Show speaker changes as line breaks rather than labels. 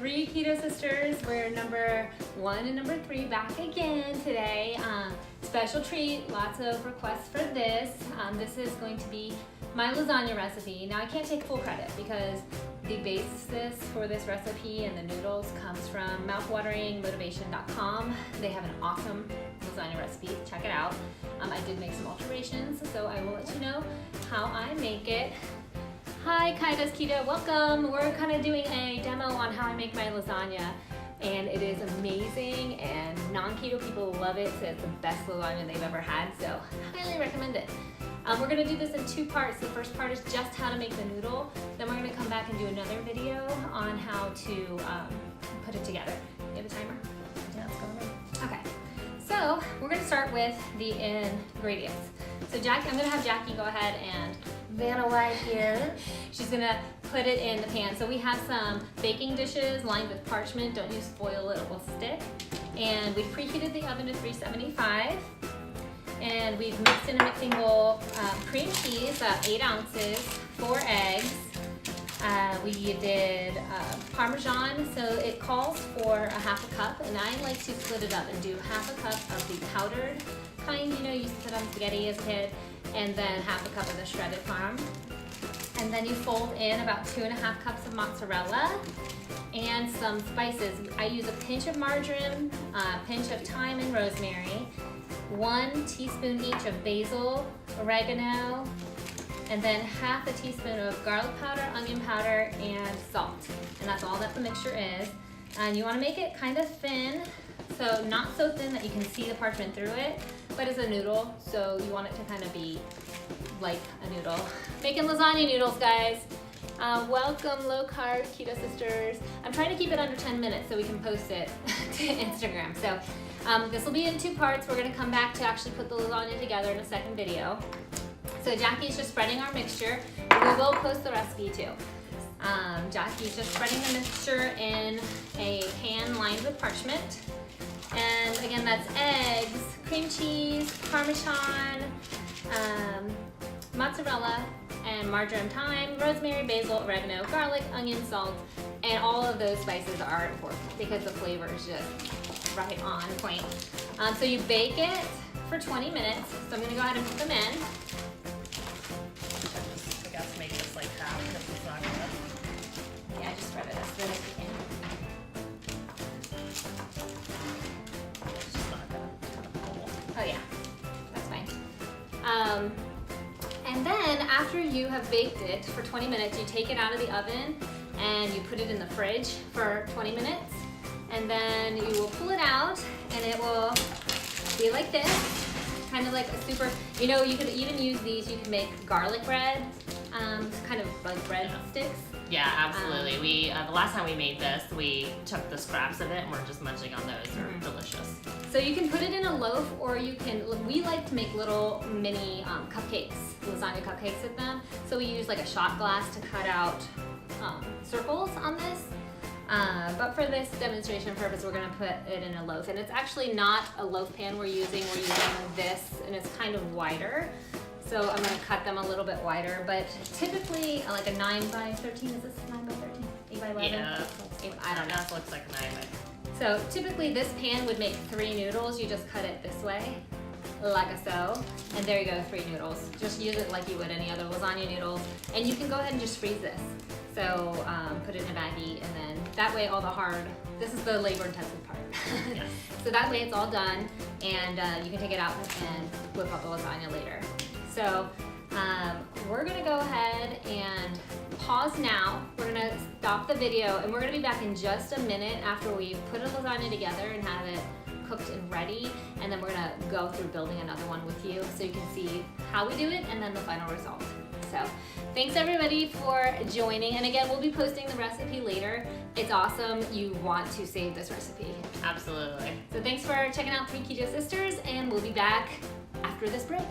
three keto sisters. We're number 1 and number 3 back again today. Special treat, lots of requests for this. This is going to be my lasagna recipe. Now I can't take full credit because the basis for this recipe and the noodles comes from mouthwateringmotivation.com. They have an awesome lasagna recipe. Check it out. I did make some alterations, so I will let you know how I make it. Hi Kaida's Keto, welcome. We're kind of doing a demo on how I make my lasagna, and it is amazing, and non-keto people love it. So it's the best lasagna they've ever had, so highly recommend it. We're going to do this in 2 parts. The first part is just how to make the noodle. Then we're going to come back and do another video on how to put it together. You have a timer?
Yeah, it's going on.
Okay. So we're going to start with the ingredients. So Jackie, I'm going to have Jackie go ahead and
Vanna White here.
she's going to put it in the pan. So we have some baking dishes lined with parchment. Don't use foil, it will stick. And we've preheated the oven to 375. And we've mixed in a mixing bowl cream cheese, 8 ounces, 4 eggs. We did Parmesan, so it calls for a 1/2 cup, and I like to split it up and do 1/2 cup of the powdered kind, you know, you used to put on spaghetti as a kid, and then 1/2 cup of the shredded Parm. And then you fold in about 2.5 cups of mozzarella and some spices. I use a pinch of marjoram, a pinch of thyme and rosemary, 1 teaspoon each of basil, oregano, and then 1/2 teaspoon of garlic powder, onion powder, and salt. And that's all that the mixture is. And you want to make it kind of thin, so not so thin that you can see the parchment through it, but it's a noodle, so you want it to kind of be like a noodle. Making lasagna noodles, guys. Welcome, low carb keto sisters. I'm trying to keep it under 10 minutes so we can post it to Instagram. So this will be in 2 parts. We're going to come back to actually put the lasagna together in a second video. So Jackie's just spreading our mixture. We will post the recipe too. Jackie's just spreading the mixture in a pan lined with parchment. And again, that's eggs, cream cheese, Parmesan, mozzarella, and marjoram, thyme, rosemary, basil, oregano, garlic, onion, salt, and all of those spices are important because the flavor is just right on point. So you bake it for 20 minutes. So I'm gonna go ahead and put them in.
I guess make this like half because it's not gonna.
Yeah, just spread it as thin as you can.
It's just not gonna pull.
Oh yeah, that's fine. And then after you have baked it for 20 minutes, you take it out of the oven and you put it in the fridge for 20 minutes. And then you will pull it out and it will be like this, kind of like a super, you know, you could even use these, you can make garlic bread, kind of like bread sticks.
Yeah, absolutely. The last time we made this, we took the scraps of it and we're just munching on those. They're delicious.
So you can put it in a loaf, or you can, we like to make little mini cupcakes, lasagna cupcakes with them. So we use like a shot glass to cut out circles on this. But for this demonstration purpose, we're gonna put it in a loaf. And it's actually not a loaf pan we're using this, and it's kind of wider. So I'm gonna cut them a little bit wider, but typically like a 9 by 13, is this 9 by 13? 8 by 11?
Yeah,
I don't know.
That looks like 9 by.
So typically this pan would make 3 noodles. You just cut it this way, like so. And there you go, 3 noodles. Just use it like you would any other lasagna noodles. And you can go ahead and just freeze this. So put it in a baggie, and then that way all the hard, this is the labor intensive part.
Yes.
So that way it's all done, and you can take it out and whip up the lasagna later. So we're gonna go ahead and pause now. We're gonna stop the video, and we're gonna be back in just a minute after we put a lasagna together and have it cooked and ready, and then we're gonna go through building another one with you so you can see how we do it and then the final result. So thanks everybody for joining, and again, we'll be posting the recipe later. It's awesome. You want to save this recipe.
Absolutely.
So thanks for checking out 3 Keto Sisters, and we'll be back after this break.